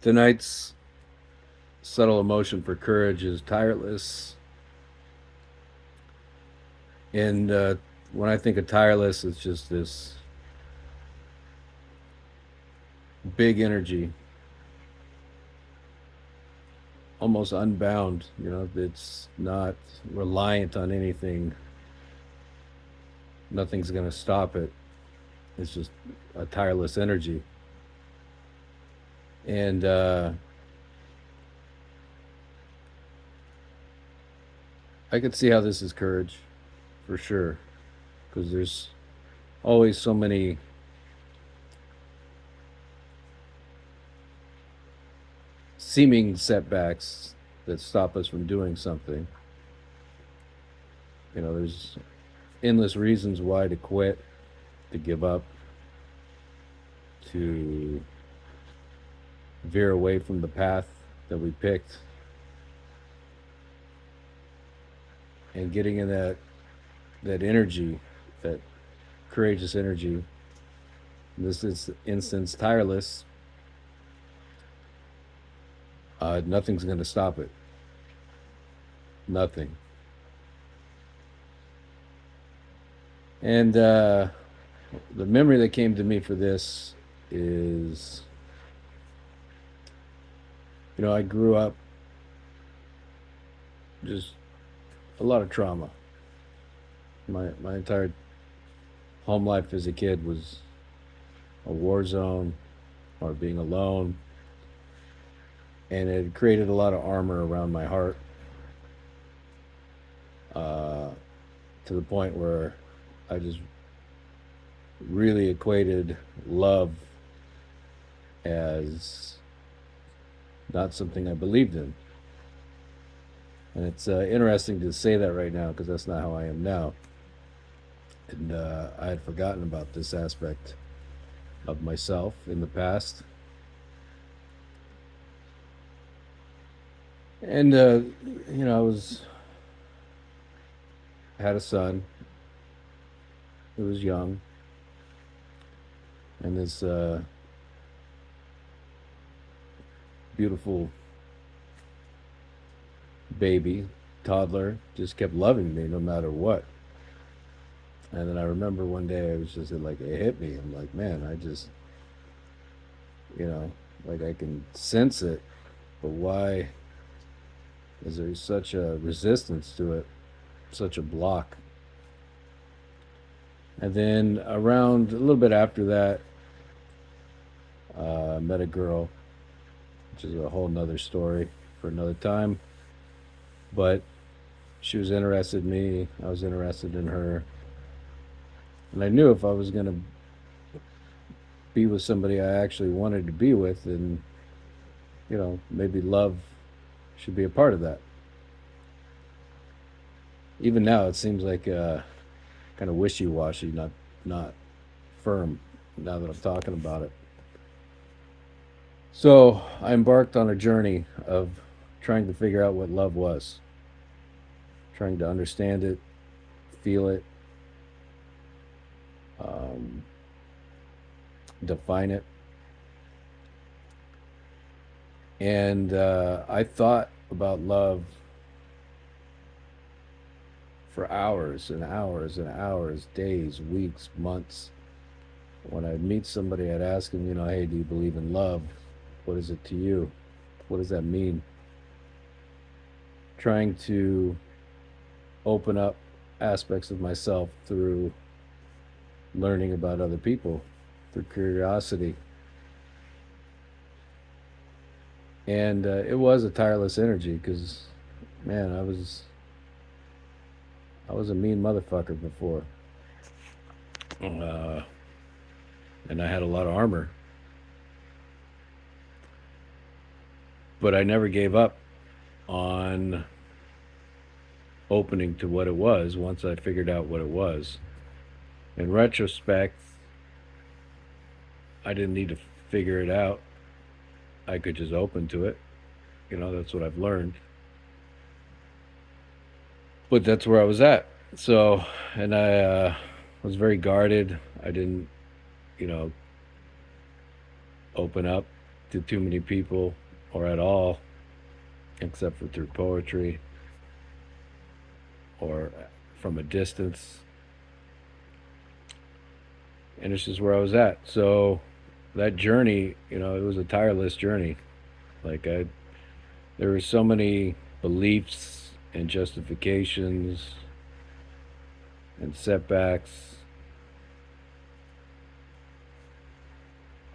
Tonight's subtle emotion for courage is tireless. And when I think of tireless, it's just this big energy, almost unbound. It's not reliant on anything. Nothing's going to stop it. It's just a tireless energy. And I could see how this is courage for sure, because there's always so many seeming setbacks that stop us from doing something. There's endless reasons why to quit, to give up, to veer away from the path that we picked. And getting in that energy, that courageous energy, in this is instance tireless, nothing's going to stop it. Nothing. And the memory that came to me for this is, I grew up just a lot of trauma. My entire home life as a kid was a war zone or being alone, and it created a lot of armor around my heart, uh, to the point where I just really equated love as not something I believed in. And it's interesting to say that right now, because that's not how I am now. And I had forgotten about this aspect of myself in the past. And I had a son who was young, and this beautiful baby toddler just kept loving me no matter what. And then I remember one day I was just like, it hit me. I'm like, man, I just, you know, like I can sense it, but why is there such a resistance to it, such a block? And then around a little bit after that, I met a girl, which is a whole nother story for another time. But she was interested in me, I was interested in her. And I knew if I was going to be with somebody I actually wanted to be with, then, maybe love should be a part of that. Even now, it seems like kind of wishy washy, not firm. Now that I'm talking about it, so I embarked on a journey of trying to figure out what love was, trying to understand it, feel it, um, define it. And I thought about love for hours and hours and hours, days, weeks, months. When I'd meet somebody, I'd ask them, hey, do you believe in love? What is it to you? What does that mean? Trying to open up aspects of myself through learning about other people, through curiosity. And it was a tireless energy because, man, I was a mean motherfucker before, uh, and I had a lot of armor, but I never gave up on opening to what it was once I figured out what it was. In retrospect, I didn't need to figure it out. I could just open to it. That's what I've learned. But that's where I was at. So, and I was very guarded. I didn't, you know, open up to too many people or at all, except for through poetry or from a distance. And it's just where I was at. So that journey, it was a tireless journey. Like there were so many beliefs and justifications and setbacks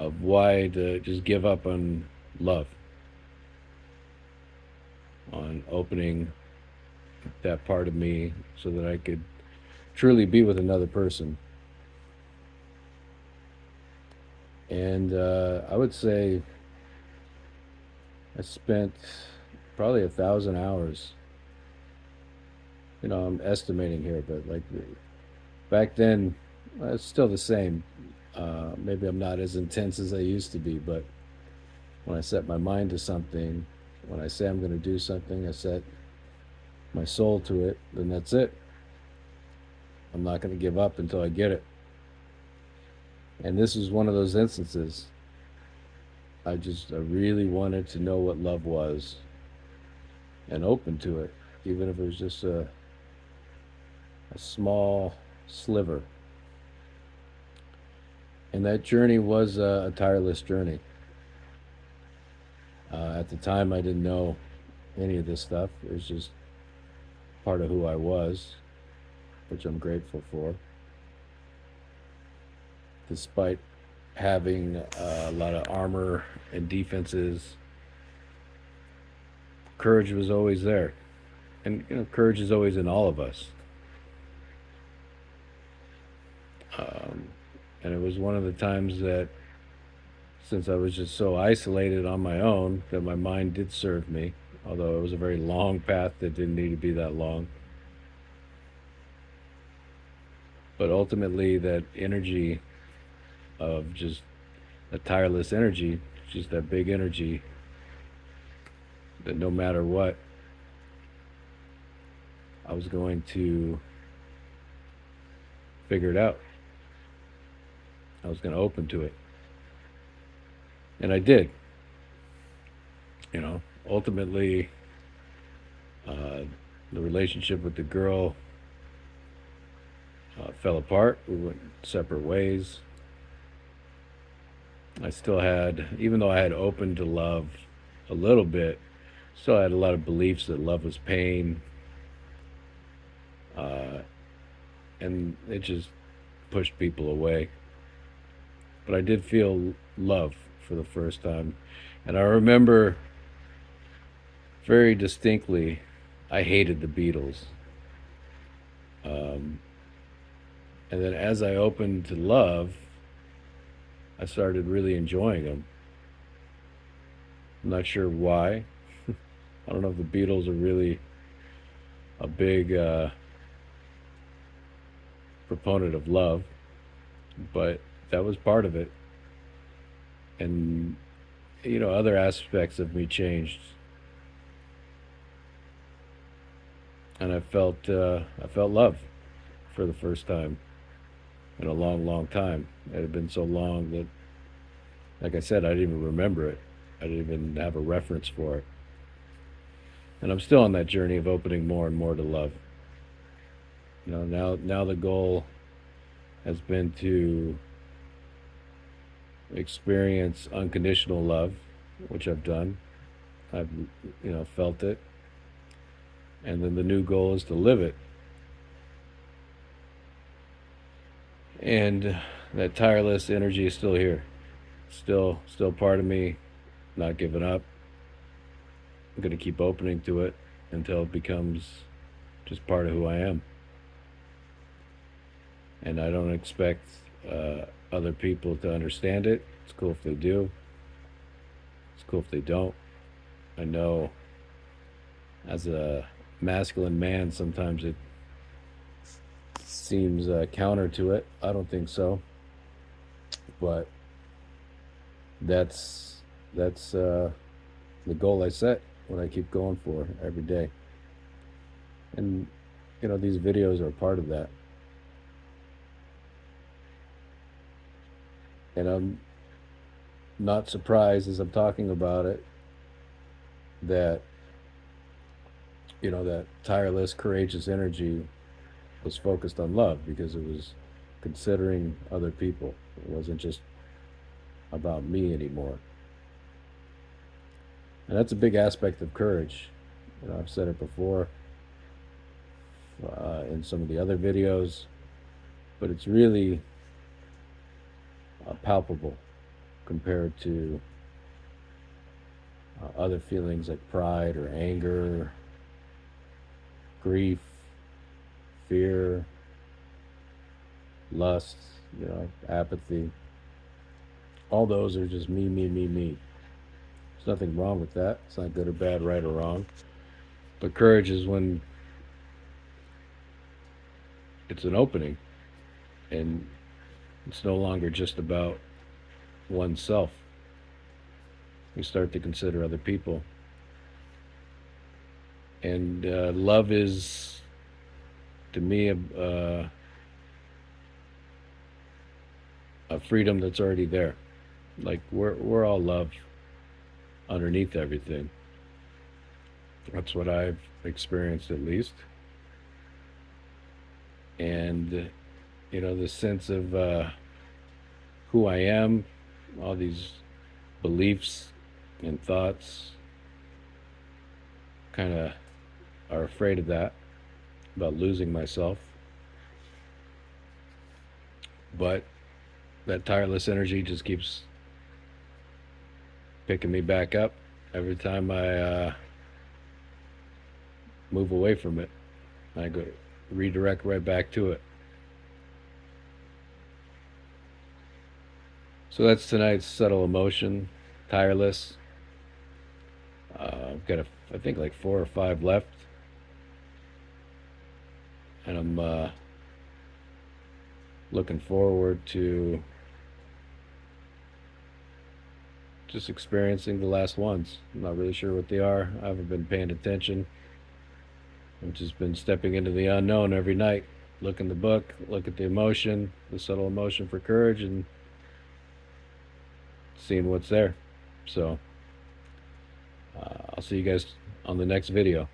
of why to just give up on love, on opening that part of me so that I could truly be with another person. And I would say I spent probably 1,000 hours. I'm estimating here, but like back then, it's still the same. Maybe I'm not as intense as I used to be, but when I set my mind to something, when I say I'm going to do something, I set my soul to it, then that's it. I'm not going to give up until I get it. And this is one of those instances. I really wanted to know what love was and open to it, even if it was just a small sliver. And that journey was a tireless journey. At the time, I didn't know any of this stuff. It was just part of who I was, which I'm grateful for. Despite having a lot of armor and defenses, courage was always there. And, courage is always in all of us. And it was one of the times that, since I was just so isolated on my own, that my mind did serve me, although it was a very long path that didn't need to be that long. But ultimately, that energy of just a tireless energy, just that big energy that no matter what, I was going to figure it out. I was going to open to it. And I did. Ultimately, the relationship with the girl fell apart. We went separate ways. I still had, even though I had opened to love a little bit, still had a lot of beliefs that love was pain. And it just pushed people away. But I did feel love for the first time. And I remember very distinctly, I hated the Beatles. And then as I opened to love, I started really enjoying them. I'm not sure why. I don't know if the Beatles are really a big proponent of love, but that was part of it. And other aspects of me changed, and I felt love for the first time in a long, long time. It had been so long that, like I said, I didn't even remember it. I didn't even have a reference for it. And I'm still on that journey of opening more and more to love. Now the goal has been to experience unconditional love, which I've done. I've felt it. And then the new goal is to live it. And that tireless energy is still here. Still part of me, not giving up. I'm going to keep opening to it until it becomes just part of who I am. And I don't expect other people to understand it. It's cool if they do. It's cool if they don't. I know as a masculine man, sometimes it seems counter to it. I don't think so. But that's the goal I set, what I keep going for every day. And these videos are part of that. And not surprised as I'm talking about it that, that tireless, courageous energy was focused on love because it was considering other people. It wasn't just about me anymore. And that's a big aspect of courage. I've said it before in some of the other videos, but it's really palpable compared to other feelings like pride or anger, grief, fear, lust, apathy. All those are just me, me, me, me. There's nothing wrong with that. It's not good or bad, right or wrong. But courage is when it's an opening and it's no longer just about oneself. We start to consider other people. And love is, to me, a freedom that's already there. Like we're all love underneath everything. That's what I've experienced, at least. And the sense of who I am, all these beliefs and thoughts, kind of are afraid of that, about losing myself. But that tireless energy just keeps picking me back up every time I move away from it. I go redirect right back to it. So that's tonight's subtle emotion, tireless. I've got I think like 4 or 5 left, and I'm looking forward to just experiencing the last ones. I'm not really sure what they are. I haven't been paying attention. I've just been stepping into the unknown every night. Look in the book, look at the emotion, the subtle emotion for courage, and seeing what's there. So I'll see you guys on the next video.